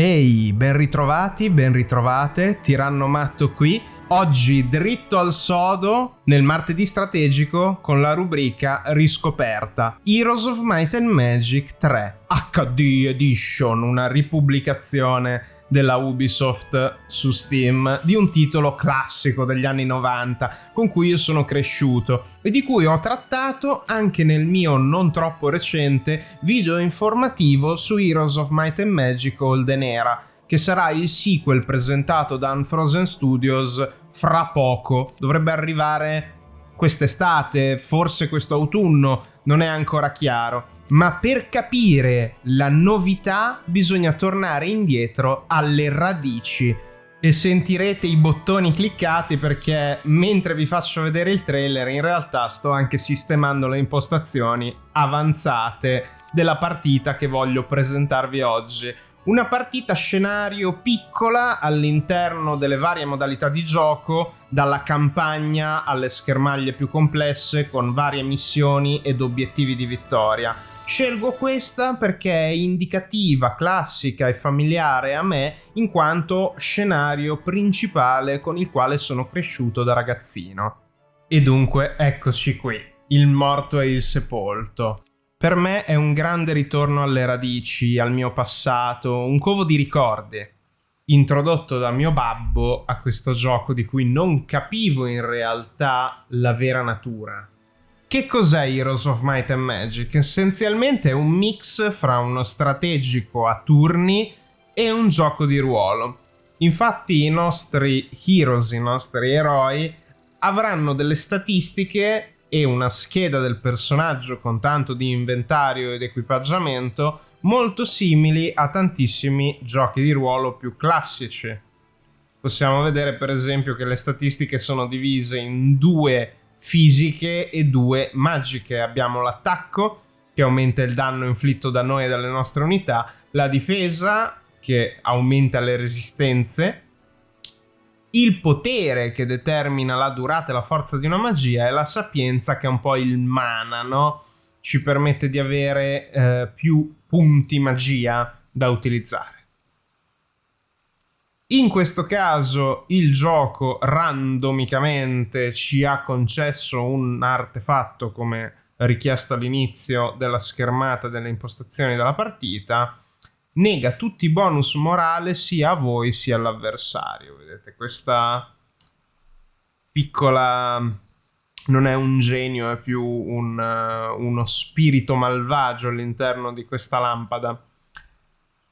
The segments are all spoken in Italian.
Ehi, ben ritrovati, ben ritrovate, Tiranno Matto qui. Oggi dritto al sodo nel martedì strategico con la rubrica riscoperta Heroes of Might and Magic 3 HD Edition, una ripubblicazione della Ubisoft su Steam di un titolo classico degli anni 90 con cui io sono cresciuto e di cui ho trattato anche nel mio non troppo recente video informativo su Heroes of Might and Magic Golden Era, che sarà il sequel presentato da Unfrozen Studios fra poco. Dovrebbe arrivare quest'estate, forse questo autunno, non è ancora chiaro. Ma per capire la novità bisogna tornare indietro alle radici. E sentirete i bottoni cliccati perché mentre vi faccio vedere il trailer in realtà sto anche sistemando le impostazioni avanzate della partita che voglio presentarvi oggi. Una partita scenario piccola all'interno delle varie modalità di gioco, dalla campagna alle schermaglie più complesse con varie missioni ed obiettivi di vittoria. Scelgo questa perché è indicativa, classica e familiare a me in quanto scenario principale con il quale sono cresciuto da ragazzino. E dunque eccoci qui, il morto e il sepolto. Per me è un grande ritorno alle radici, al mio passato, un covo di ricordi. Introdotto da mio babbo a questo gioco di cui non capivo in realtà la vera natura. Che cos'è Heroes of Might and Magic? Essenzialmente è un mix fra uno strategico a turni e un gioco di ruolo. Infatti i nostri heroes, i nostri eroi, avranno delle statistiche e una scheda del personaggio con tanto di inventario ed equipaggiamento molto simili a tantissimi giochi di ruolo più classici. Possiamo vedere per esempio che le statistiche sono divise in 2 fisiche e 2 magiche. Abbiamo l'attacco che aumenta il danno inflitto da noi e dalle nostre unità, la difesa che aumenta le resistenze, il potere che determina la durata e la forza di una magia e la sapienza che è un po' il mana, no? Ci permette di avere più punti magia da utilizzare. In questo caso il gioco randomicamente ci ha concesso un artefatto come richiesto all'inizio della schermata delle impostazioni della partita, nega tutti i bonus morale sia a voi sia all'avversario. Vedete questa piccola, non è un genio, è più uno spirito malvagio all'interno di questa lampada.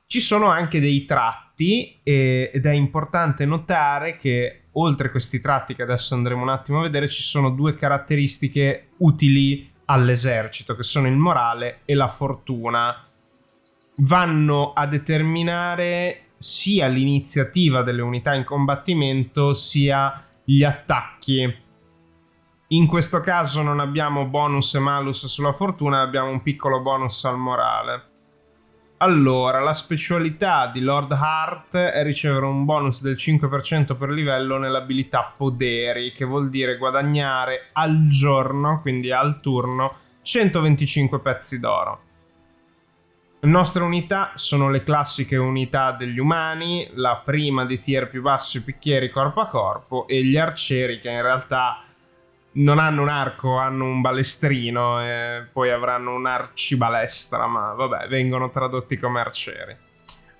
Ci sono anche dei tratti ed è importante notare che oltre a questi tratti che adesso andremo un attimo a vedere ci sono 2 caratteristiche utili all'esercito che sono il morale e la fortuna. Vanno a determinare sia l'iniziativa delle unità in combattimento sia gli attacchi. In questo caso non abbiamo bonus e malus sulla fortuna, abbiamo un piccolo bonus al morale. Allora, la specialità di Lord Heart è ricevere un bonus del 5% per livello nell'abilità Poderi, che vuol dire guadagnare al giorno, quindi al turno, 125 pezzi d'oro. Le nostre unità sono le classiche unità degli umani, la prima di tier più basso i picchieri corpo a corpo e gli arcieri che in realtà non hanno un arco, hanno un balestrino e poi avranno un arcibalestra, ma vabbè, vengono tradotti come arcieri.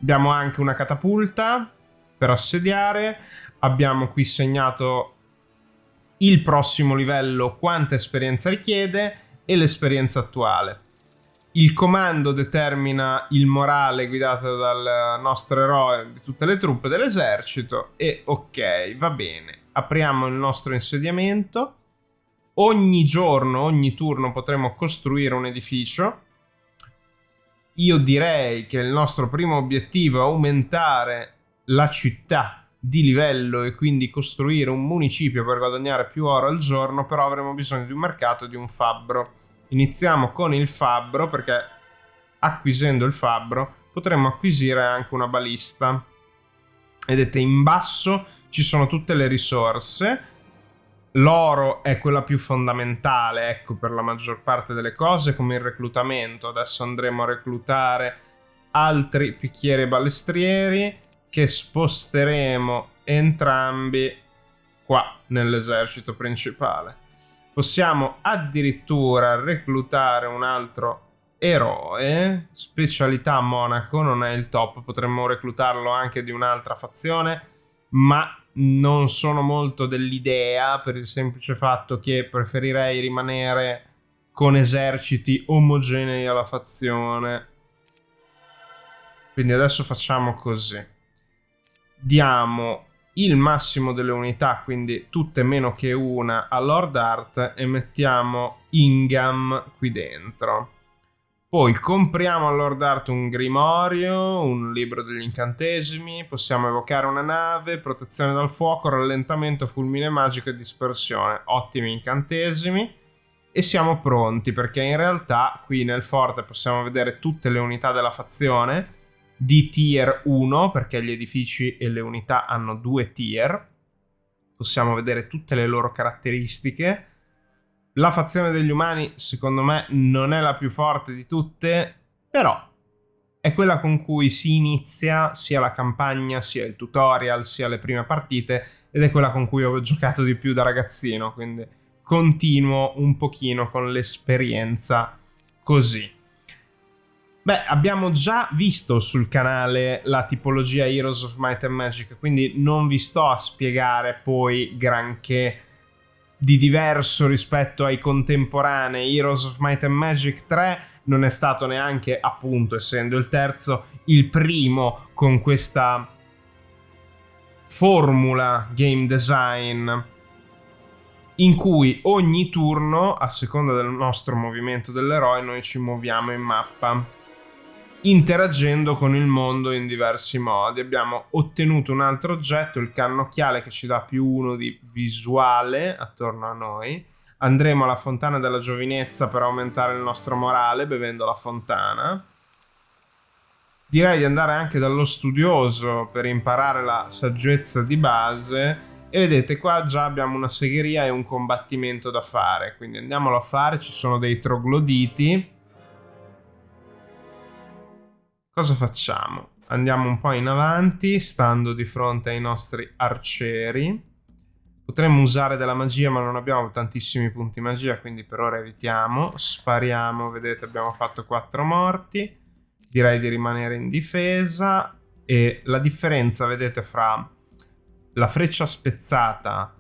Abbiamo anche una catapulta per assediare, abbiamo qui segnato il prossimo livello, quanta esperienza richiede e l'esperienza attuale. Il comando determina il morale guidato dal nostro eroe di tutte le truppe dell'esercito e ok, va bene. Apriamo il nostro insediamento. Ogni giorno, ogni turno potremo costruire un edificio. Io direi che il nostro primo obiettivo è aumentare la città di livello e quindi costruire un municipio per guadagnare più oro al giorno, però avremo bisogno di un mercato e di un fabbro. Iniziamo con il fabbro perché acquisendo il fabbro potremo acquisire anche una balista. Vedete in basso ci sono tutte le risorse. L'oro è quella più fondamentale, ecco, per la maggior parte delle cose, come il reclutamento. Adesso andremo a reclutare altri picchieri e balestrieri che sposteremo entrambi qua nell'esercito principale. Possiamo addirittura reclutare un altro eroe, specialità monaco, non è il top, potremmo reclutarlo anche di un'altra fazione, ma non sono molto dell'idea per il semplice fatto che preferirei rimanere con eserciti omogenei alla fazione. Quindi adesso facciamo così: diamo il massimo delle unità, quindi tutte meno che una, a Lord Art e mettiamo Ingham qui dentro. Poi compriamo a Lord Art un grimorio, un libro degli incantesimi, possiamo evocare una nave, protezione dal fuoco, rallentamento, fulmine magico e dispersione. Ottimi incantesimi. E siamo pronti, perché in realtà qui nel forte possiamo vedere tutte le unità della fazione di tier 1, perché gli edifici e le unità hanno 2 tier. Possiamo vedere tutte le loro caratteristiche. La fazione degli umani, secondo me, non è la più forte di tutte, però è quella con cui si inizia sia la campagna, sia il tutorial, sia le prime partite, ed è quella con cui ho giocato di più da ragazzino, quindi continuo un pochino con l'esperienza così. Beh, abbiamo già visto sul canale la tipologia Heroes of Might and Magic, quindi non vi sto a spiegare poi granché di diverso rispetto ai contemporanei. Heroes of Might and Magic 3 non è stato neanche, appunto, essendo il terzo, il primo con questa formula game design in cui ogni turno, a seconda del nostro movimento dell'eroe, noi ci muoviamo in mappa interagendo con il mondo in diversi modi. Abbiamo ottenuto un altro oggetto, il cannocchiale, che ci dà +1 di visuale attorno a noi. Andremo alla fontana della giovinezza per aumentare il nostro morale bevendo la fontana. Direi di andare anche dallo studioso per imparare la saggezza di base. E vedete, qua già abbiamo una segheria e un combattimento da fare, quindi andiamolo a fare. Ci sono dei trogloditi. Cosa facciamo? Andiamo un po' in avanti, stando di fronte ai nostri arcieri. Potremmo usare della magia, ma non abbiamo tantissimi punti magia, quindi per ora evitiamo. Spariamo, vedete, abbiamo fatto 4 morti. Direi di rimanere in difesa. E la differenza, vedete, fra la freccia spezzata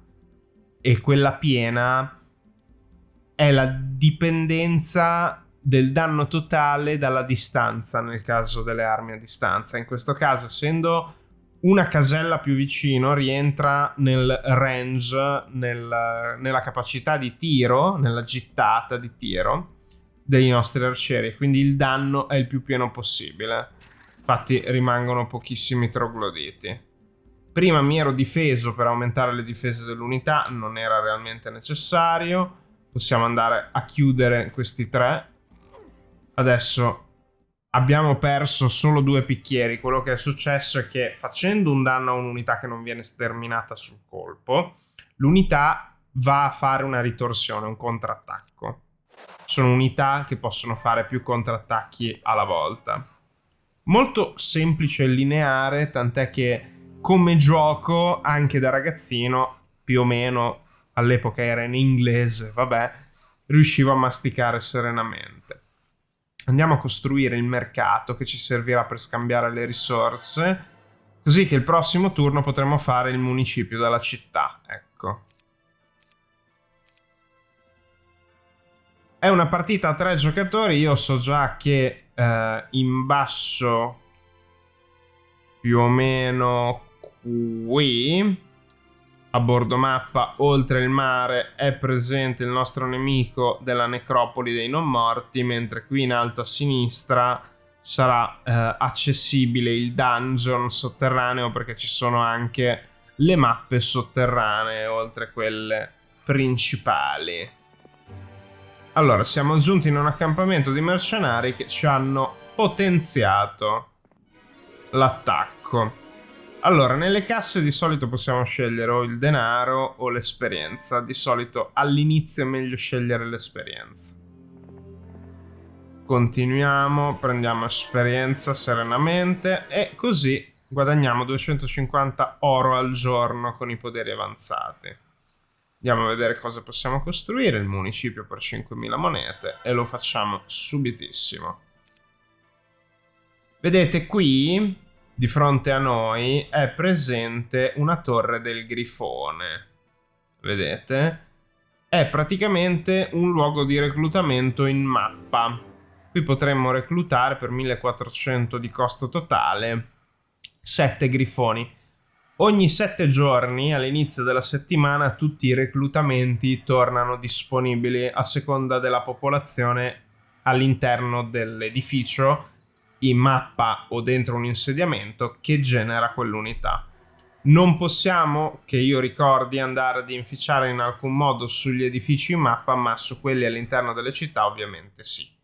e quella piena è la dipendenza del danno totale dalla distanza, nel caso delle armi a distanza. In questo caso, essendo una casella più vicino, rientra nel range, nella capacità di tiro, nella gittata di tiro dei nostri arcieri, quindi il danno è il più pieno possibile. Infatti rimangono pochissimi trogloditi. Prima mi ero difeso per aumentare le difese dell'unità, non era realmente necessario. Possiamo andare a chiudere questi 3. Adesso abbiamo perso solo 2 picchieri. Quello che è successo è che, facendo un danno a un'unità che non viene sterminata sul colpo, l'unità va a fare una ritorsione, un contrattacco. Sono unità che possono fare più contrattacchi alla volta. Molto semplice e lineare, tant'è che come gioco, anche da ragazzino, più o meno, all'epoca era in inglese, vabbè, riuscivo a masticare serenamente. Andiamo a costruire il mercato che ci servirà per scambiare le risorse, così che il prossimo turno potremo fare il municipio della città, ecco. È una partita a 3 giocatori, io so già che in basso, più o meno qui, a bordo mappa, oltre il mare, è presente il nostro nemico della necropoli dei non morti, mentre qui in alto a sinistra sarà accessibile il dungeon sotterraneo, perché ci sono anche le mappe sotterranee oltre quelle principali. Allora, siamo giunti in un accampamento di mercenari che ci hanno potenziato l'attacco. Allora, nelle casse di solito possiamo scegliere o il denaro o l'esperienza. Di solito all'inizio è meglio scegliere l'esperienza. Continuiamo, prendiamo esperienza serenamente e così guadagniamo 250 oro al giorno con i poteri avanzati. Andiamo a vedere cosa possiamo costruire. Il municipio per 5.000 monete e lo facciamo subitissimo. Vedete qui, di fronte a noi, è presente una torre del Grifone. Vedete? È praticamente un luogo di reclutamento in mappa. Qui potremmo reclutare per 1400 di costo totale 7 grifoni. Ogni 7 giorni, all'inizio della settimana, tutti i reclutamenti tornano disponibili a seconda della popolazione all'interno dell'edificio, in mappa o dentro un insediamento che genera quell'unità. Non possiamo, che io ricordi, andare ad inficiare in alcun modo sugli edifici in mappa, ma su quelli all'interno delle città ovviamente sì.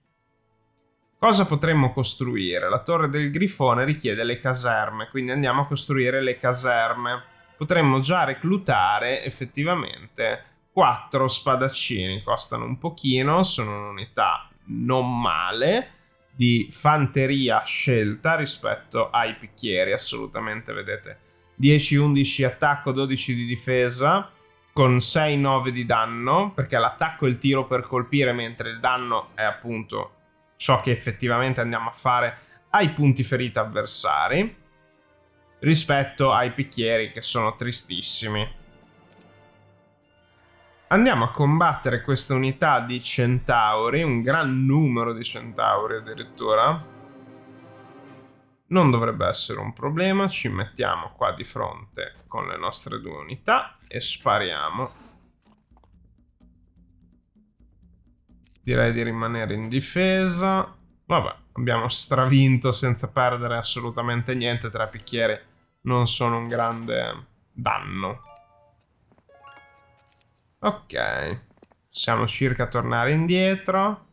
Cosa potremmo costruire? La torre del Grifone richiede le caserme, quindi andiamo a costruire le caserme. Potremmo già reclutare effettivamente 4 spadaccini, costano un pochino, sono un'unità non male, di fanteria scelta rispetto ai picchieri, assolutamente, vedete. 10-11 attacco, 12 di difesa, con 6-9 di danno, perché l'attacco è il tiro per colpire, mentre il danno è appunto ciò che effettivamente andiamo a fare ai punti ferita avversari, rispetto ai picchieri che sono tristissimi. Andiamo a combattere questa unità di centauri, un gran numero di centauri addirittura. Non dovrebbe essere un problema, ci mettiamo qua di fronte con le nostre 2 unità e spariamo. Direi di rimanere in difesa. Vabbè, abbiamo stravinto senza perdere assolutamente niente, 3 picchieri non sono un grande danno. Ok, possiamo circa tornare indietro.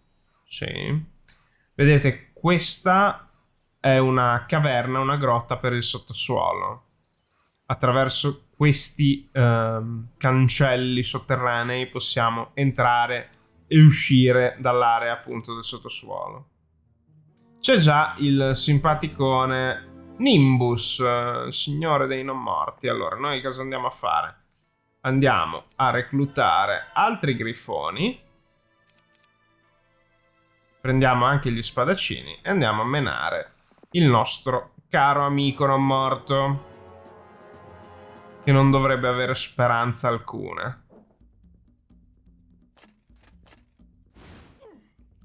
Sì. Vedete, questa è una caverna, una grotta per il sottosuolo. Attraverso questi cancelli sotterranei possiamo entrare e uscire dall'area appunto del sottosuolo. C'è già il simpaticone Nimbus, signore dei non morti. Allora, noi cosa andiamo a fare? Andiamo a reclutare altri grifoni. Prendiamo anche gli spadaccini e andiamo a menare il nostro caro amico non morto, che non dovrebbe avere speranza alcuna.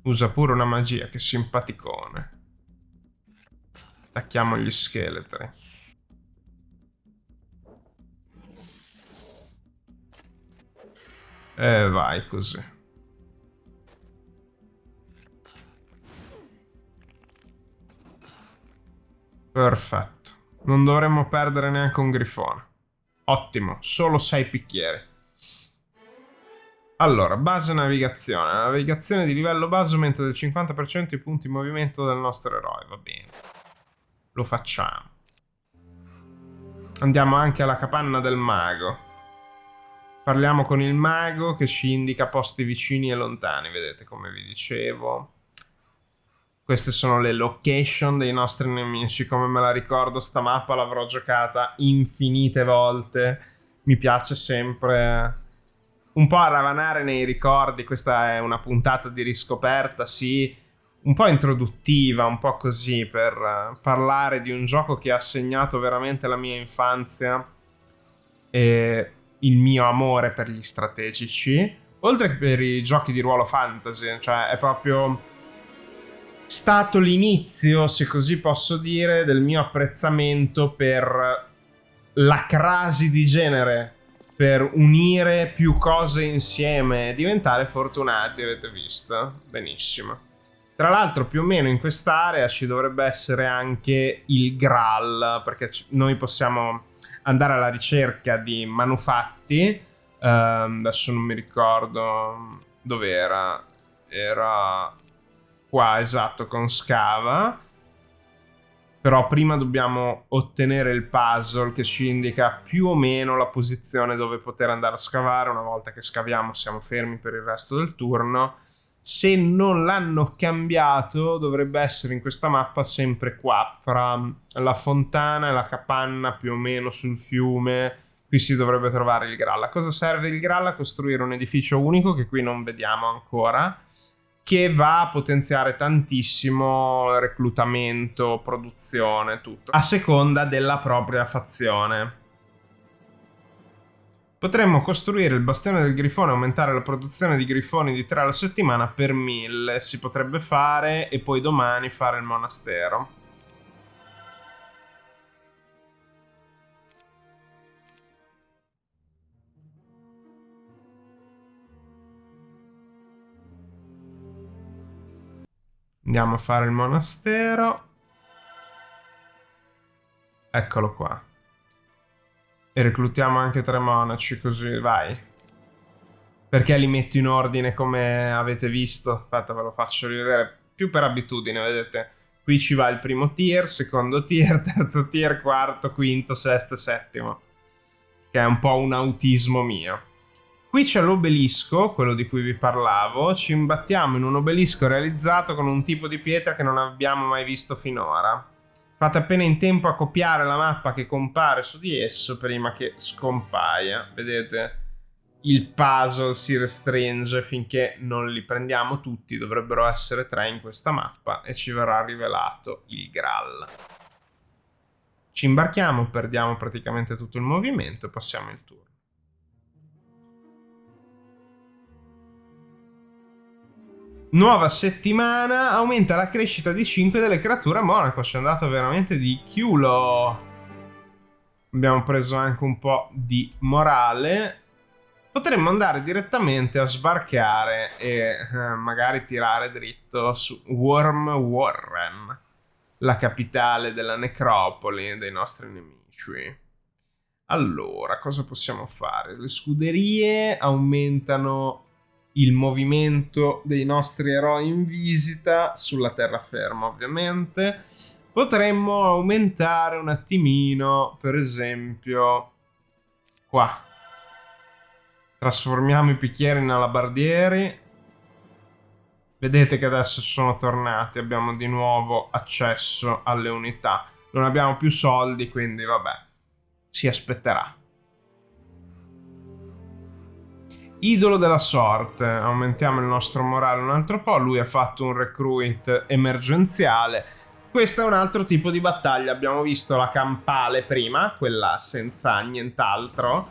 Usa pure una magia, che simpaticone. Attacchiamo gli scheletri. E vai così. Perfetto. Non dovremmo perdere neanche un grifone. Ottimo, solo 6 picchieri. Allora, base navigazione. La navigazione di livello base aumenta del 50% i punti movimento del nostro eroe. Va bene. Lo facciamo. Andiamo anche alla capanna del mago. Parliamo con il mago che ci indica posti vicini e lontani. Vedete, come vi dicevo. Queste sono le location dei nostri nemici. Come me la ricordo, sta mappa l'avrò giocata infinite volte. Mi piace sempre un po' a ravanare nei ricordi. Questa è una puntata di riscoperta, sì, un po' introduttiva, un po' così, per parlare di un gioco che ha segnato veramente la mia infanzia e il mio amore per gli strategici, oltre che per i giochi di ruolo fantasy. Cioè è proprio stato l'inizio, se così posso dire, del mio apprezzamento per la crasi di genere, per unire più cose insieme e diventare fortunati, avete visto? Benissimo. Tra l'altro più o meno in quest'area ci dovrebbe essere anche il Graal, perché noi possiamo andare alla ricerca di manufatti. Adesso non mi ricordo dove era. Era qua, esatto, con Scava. Però prima dobbiamo ottenere il puzzle che ci indica più o meno la posizione dove poter andare a scavare. Una volta che scaviamo siamo fermi per il resto del turno. Se non l'hanno cambiato, dovrebbe essere in questa mappa sempre qua, fra la fontana e la capanna, più o meno sul fiume. Qui si dovrebbe trovare il Graal. A cosa serve il Graal? A costruire un edificio unico che qui non vediamo ancora, che va a potenziare tantissimo reclutamento, produzione, tutto, a seconda della propria fazione. Potremmo costruire il bastione del grifone e aumentare la produzione di grifoni di 3 alla settimana per 1000. Si potrebbe fare, e poi domani fare il monastero. Andiamo a fare il monastero. Eccolo qua. E reclutiamo anche 3 monaci, così vai. Perché li metto in ordine come avete visto? Aspetta, ve lo faccio rivedere. Più per abitudine, vedete? Qui ci va il primo tier, secondo tier, terzo tier, quarto, quinto, sesto e settimo. Che è un po' un autismo mio. Qui c'è l'obelisco, quello di cui vi parlavo. Ci imbattiamo in un obelisco realizzato con un tipo di pietra che non abbiamo mai visto finora. Fate appena in tempo a copiare la mappa che compare su di esso prima che scompaia. Vedete? Il puzzle si restringe finché non li prendiamo tutti. Dovrebbero essere 3 in questa mappa e ci verrà rivelato il Graal. Ci imbarchiamo, perdiamo praticamente tutto il movimento e passiamo il turno. Nuova settimana, aumenta la crescita di 5 delle creature a Monaco. Ci è andato veramente di culo. Abbiamo preso anche un po' di morale. Potremmo andare direttamente a sbarcare e magari tirare dritto su Worm Warren, la capitale della necropoli dei nostri nemici. Allora, cosa possiamo fare? Le scuderie aumentano il movimento dei nostri eroi in visita sulla terraferma, ovviamente. Potremmo aumentare un attimino, per esempio, qua. Trasformiamo i picchieri in alabardieri. Vedete che adesso sono tornati, abbiamo di nuovo accesso alle unità. Non abbiamo più soldi, quindi vabbè, si aspetterà. Idolo della sorte, aumentiamo il nostro morale un altro po', lui ha fatto un recruit emergenziale. Questo è un altro tipo di battaglia, abbiamo visto la campale prima, quella senza nient'altro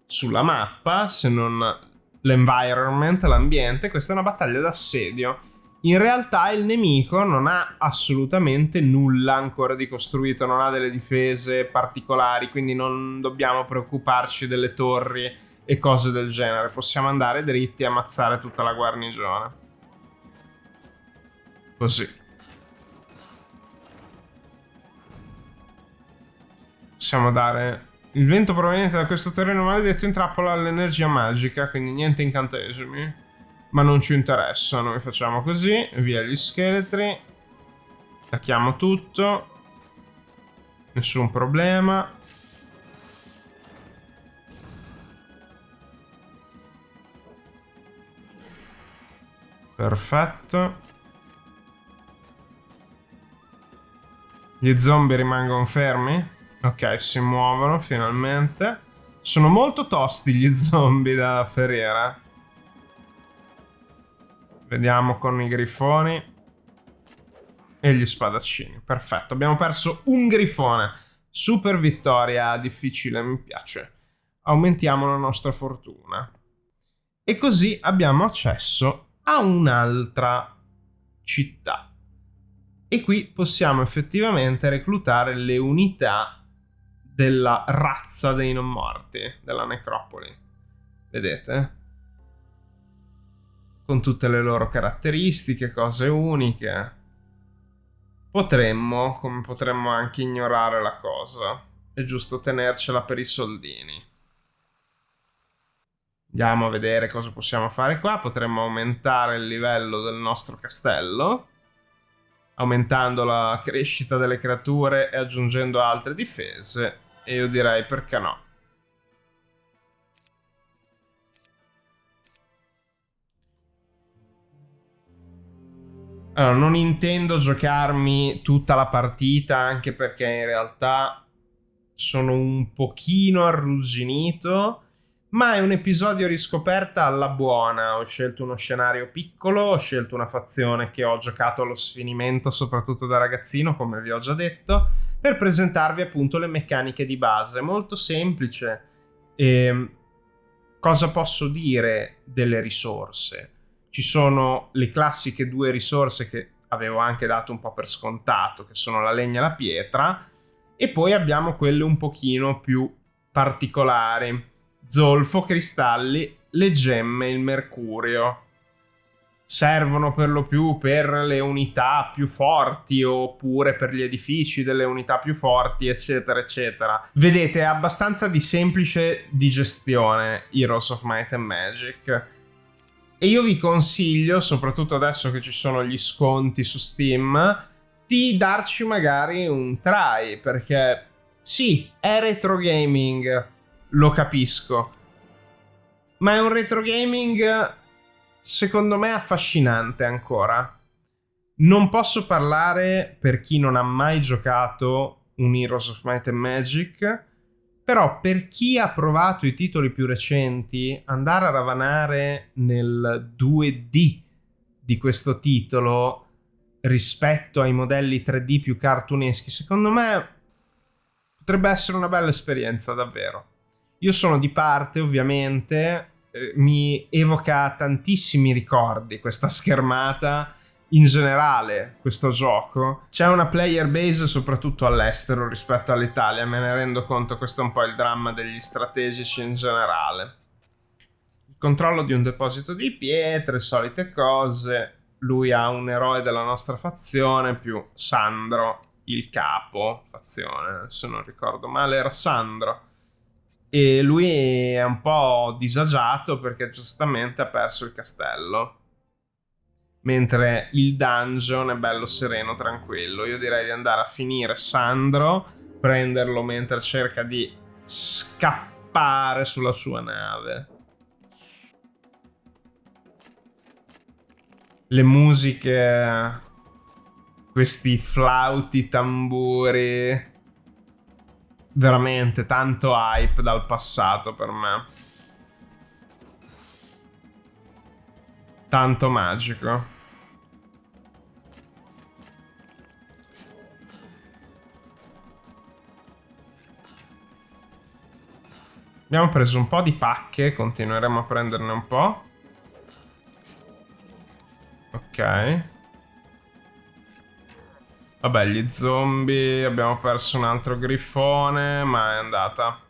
sulla mappa, se non l'environment, l'ambiente. Questa è una battaglia d'assedio. In realtà il nemico non ha assolutamente nulla ancora di costruito, non ha delle difese particolari, quindi non dobbiamo preoccuparci delle torri e cose del genere. Possiamo andare dritti e ammazzare tutta la guarnigione. Così. Possiamo dare... Il vento proveniente da questo terreno maledetto intrappola l'energia magica, quindi niente incantesimi. Ma non ci interessa, noi facciamo così, via gli scheletri. Attacchiamo tutto. Nessun problema. Perfetto. Gli zombie rimangono fermi. Ok, si muovono finalmente. Sono molto tosti gli zombie da ferire. Vediamo con i grifoni. E gli spadaccini. Perfetto, abbiamo perso un grifone. Super vittoria, difficile, mi piace. Aumentiamo la nostra fortuna. E così abbiamo accesso a un'altra città. E qui possiamo effettivamente reclutare le unità della razza dei non morti, della necropoli. Vedete? Con tutte le loro caratteristiche, cose uniche. Potremmo, come potremmo anche ignorare la cosa. È giusto tenercela per i soldini. Andiamo a vedere cosa possiamo fare qua. Potremmo aumentare il livello del nostro castello, aumentando la crescita delle creature e aggiungendo altre difese. E io direi perché no. Allora, non intendo giocarmi tutta la partita, anche perché in realtà sono un pochino arrugginito, ma è un episodio riscoperta alla buona. Ho scelto uno scenario piccolo, ho scelto una fazione che ho giocato allo sfinimento, soprattutto da ragazzino, come vi ho già detto, per presentarvi appunto le meccaniche di base. Molto semplice. Cosa posso dire delle risorse? Ci sono le classiche 2 risorse che avevo anche dato un po' per scontato, che sono la legna e la pietra, e poi abbiamo quelle un pochino più particolari: zolfo, cristalli, le gemme, il mercurio. Servono per lo più per le unità più forti, oppure per gli edifici delle unità più forti, eccetera eccetera. Vedete, è abbastanza di semplice digestione Heroes of Might and Magic, e io vi consiglio, soprattutto adesso che ci sono gli sconti su Steam, di darci magari un try, perché sì, è retro gaming, lo capisco, ma è un retro gaming secondo me affascinante ancora. Non posso parlare per chi non ha mai giocato un Heroes of Might and Magic, però per chi ha provato i titoli più recenti, andare a ravanare nel 2D di questo titolo rispetto ai modelli 3D più cartuneschi, secondo me potrebbe essere una bella esperienza, davvero. Io sono di parte, ovviamente, mi evoca tantissimi ricordi questa schermata. In generale questo gioco c'è una player base soprattutto all'estero rispetto all'Italia, me ne rendo conto. Questo è un po' il dramma degli strategici in generale. Il controllo di un deposito di pietre, solite cose. Lui ha un eroe della nostra fazione più Sandro, il capo fazione, se non ricordo male era Sandro, e lui è un po' disagiato perché giustamente ha perso il castello, mentre il dungeon è bello sereno, tranquillo. Io direi di andare a finire Sandro, prenderlo mentre cerca di scappare sulla sua nave. Le musiche, questi flauti, tamburi, veramente tanto hype dal passato per me. Tanto magico. Abbiamo preso un po' di pacche, continueremo a prenderne un po'. Ok. Vabbè, gli zombie, abbiamo perso un altro grifone, ma è andata.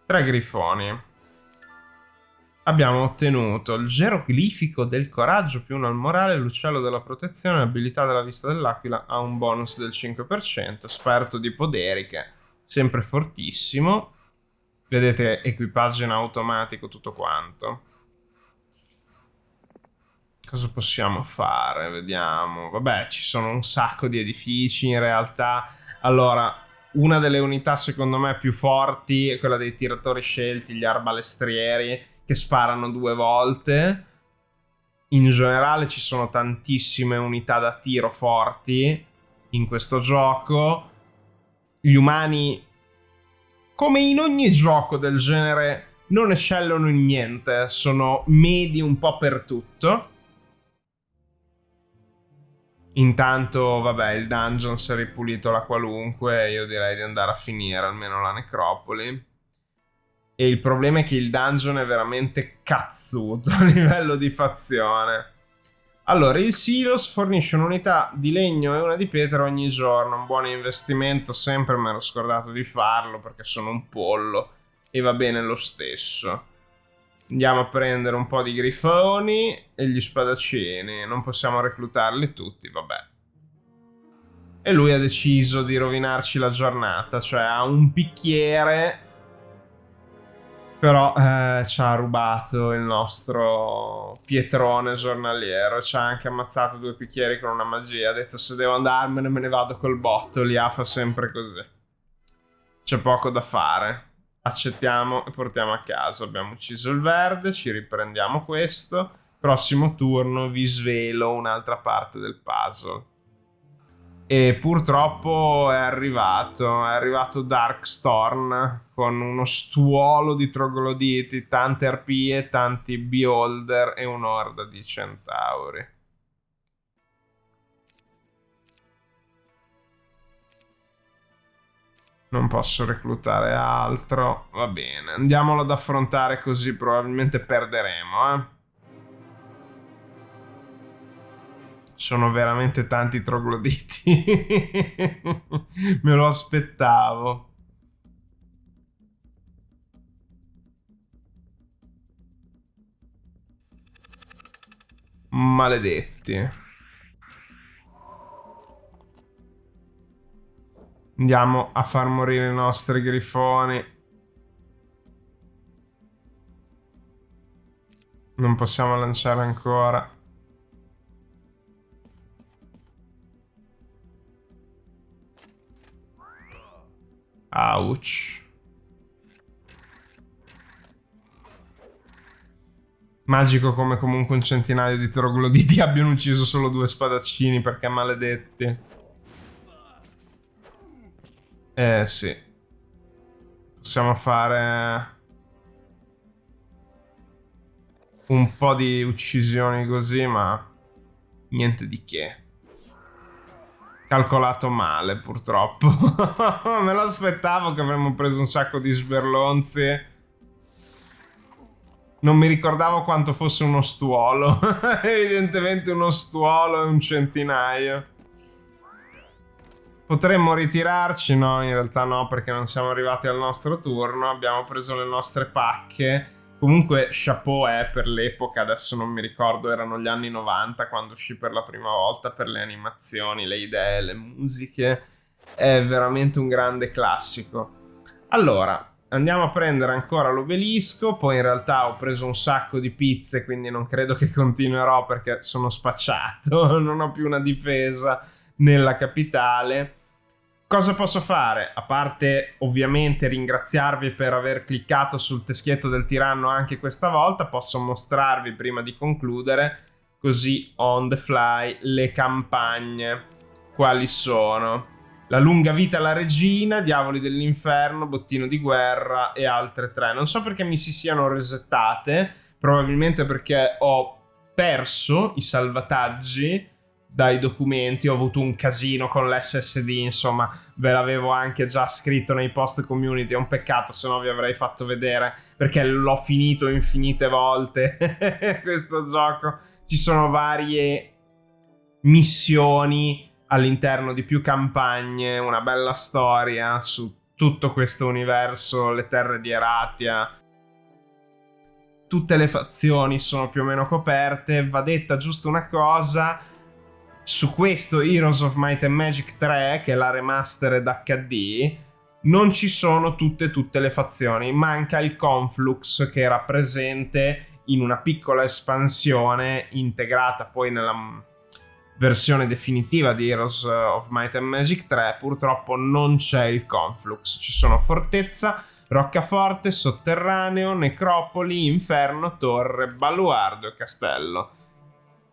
3 grifoni. Abbiamo ottenuto il geroglifico del coraggio più 1 al morale, l'uccello della protezione, l'abilità della vista dell'aquila ha un bonus del 5%, esperto di poderiche, sempre fortissimo. Vedete, equipaggio in automatico, tutto quanto. Cosa possiamo fare? Vediamo. Vabbè, ci sono un sacco di edifici in realtà. Allora, una delle unità secondo me più forti è quella dei tiratori scelti, gli arbalestrieri, che sparano 2 volte. In generale ci sono tantissime unità da tiro forti in questo gioco. Gli umani, come in ogni gioco del genere, non eccellono in niente, sono medi un po' per tutto. Intanto, vabbè, il dungeon si è ripulito la qualunque, io direi di andare a finire almeno la necropoli. E il problema è che il dungeon è veramente cazzuto a livello di fazione. Allora, il Silos fornisce un'unità di legno e una di pietra ogni giorno. Un buon investimento, sempre mi ero scordato di farlo perché sono un pollo e va bene lo stesso. Andiamo a prendere un po' di grifoni e gli spadaccini. Non possiamo reclutarli tutti, vabbè. E lui ha deciso di rovinarci la giornata, cioè ha un picchiere, però ci ha rubato il nostro pietrone giornaliero. Ci ha anche ammazzato 2 picchieri con una magia. Ha detto: se devo andarmene me ne vado col botto. L'IA fa sempre così. C'è poco da fare. Accettiamo e portiamo a casa. Abbiamo ucciso il verde, ci riprendiamo questo. Prossimo turno vi svelo un'altra parte del puzzle. E purtroppo è arrivato Darkstorn con uno stuolo di trogloditi, tante arpie, tanti beholder e un'orda di centauri. Non posso reclutare altro. Va bene, andiamolo ad affrontare, così probabilmente perderemo, Sono veramente tanti trogloditi. Me lo aspettavo. Maledetti. Andiamo a far morire i nostri grifoni. Non possiamo lanciare ancora. Ouch. Magico come comunque un centinaio di trogloditi abbiano ucciso solo 2 spadaccini, perché maledetti. Sì. Possiamo fare un po' di uccisioni così, ma niente di che. Calcolato male, purtroppo. Me lo aspettavo che avremmo preso un sacco di sberlonzi. Non mi ricordavo quanto fosse uno stuolo. Evidentemente uno stuolo e un centinaio. Potremmo ritirarci? No, in realtà no, perché non siamo arrivati al nostro turno. Abbiamo preso le nostre pacche. Comunque, chapeau per l'epoca, adesso non mi ricordo, erano gli anni 90 quando uscì per la prima volta, per le animazioni, le idee, le musiche. È veramente un grande classico. Allora, andiamo a prendere ancora l'obelisco, poi in realtà ho preso un sacco di pizze, quindi non credo che continuerò perché sono spacciato, non ho più una difesa nella capitale. Cosa posso fare? A parte ovviamente ringraziarvi per aver cliccato sul teschietto del tiranno anche questa volta, posso mostrarvi prima di concludere, così on the fly, le campagne. Quali sono? La lunga vita alla regina, Diavoli dell'inferno, Bottino di guerra e altre 3. Non so perché mi si siano resettate, probabilmente perché ho perso i salvataggi dai documenti, ho avuto un casino con l'SSD, insomma ve l'avevo anche già scritto nei post community, è un peccato, se no vi avrei fatto vedere, perché l'ho finito infinite volte questo gioco. Ci sono varie missioni all'interno di più campagne, una bella storia su tutto questo universo, le terre di Eratia. Tutte le fazioni sono più o meno coperte. Va detta giusto una cosa: su questo Heroes of Might and Magic 3, che è la remastered HD, non ci sono tutte le fazioni. Manca il Conflux, che era presente in una piccola espansione integrata poi nella versione definitiva di Heroes of Might and Magic 3. Purtroppo non c'è il Conflux. Ci sono fortezza, roccaforte, sotterraneo, necropoli, inferno, torre, baluardo e castello.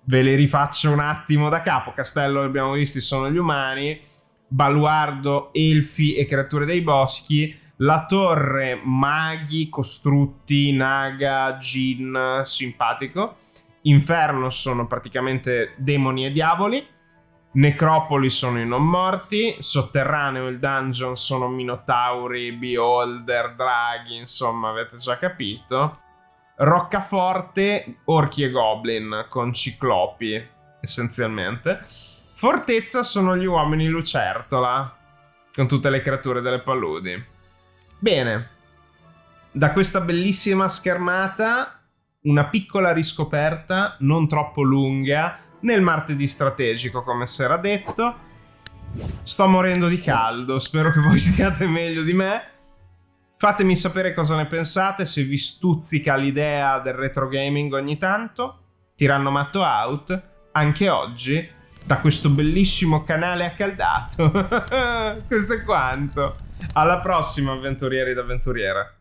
Ve le rifaccio un attimo da capo. Castello, abbiamo visto, sono gli umani. Baluardo, elfi e creature dei boschi. La torre, maghi, costrutti, naga, djinn, simpatico. Inferno sono praticamente demoni e diavoli. Necropoli sono i non morti. Sotterraneo, il dungeon, sono minotauri, beholder, draghi, insomma avete già capito. Roccaforte, orchi e goblin con ciclopi essenzialmente. Fortezza sono gli uomini lucertola con tutte le creature delle paludi. Bene, da questa bellissima schermata una piccola riscoperta non troppo lunga nel martedì strategico, come si era detto. Sto morendo di caldo, spero che voi stiate meglio di me. Fatemi sapere cosa ne pensate, se vi stuzzica l'idea del retro gaming ogni tanto. Tiranno matto out, anche oggi, da questo bellissimo canale accaldato. Questo è quanto. Alla prossima, avventurieri ed avventuriere.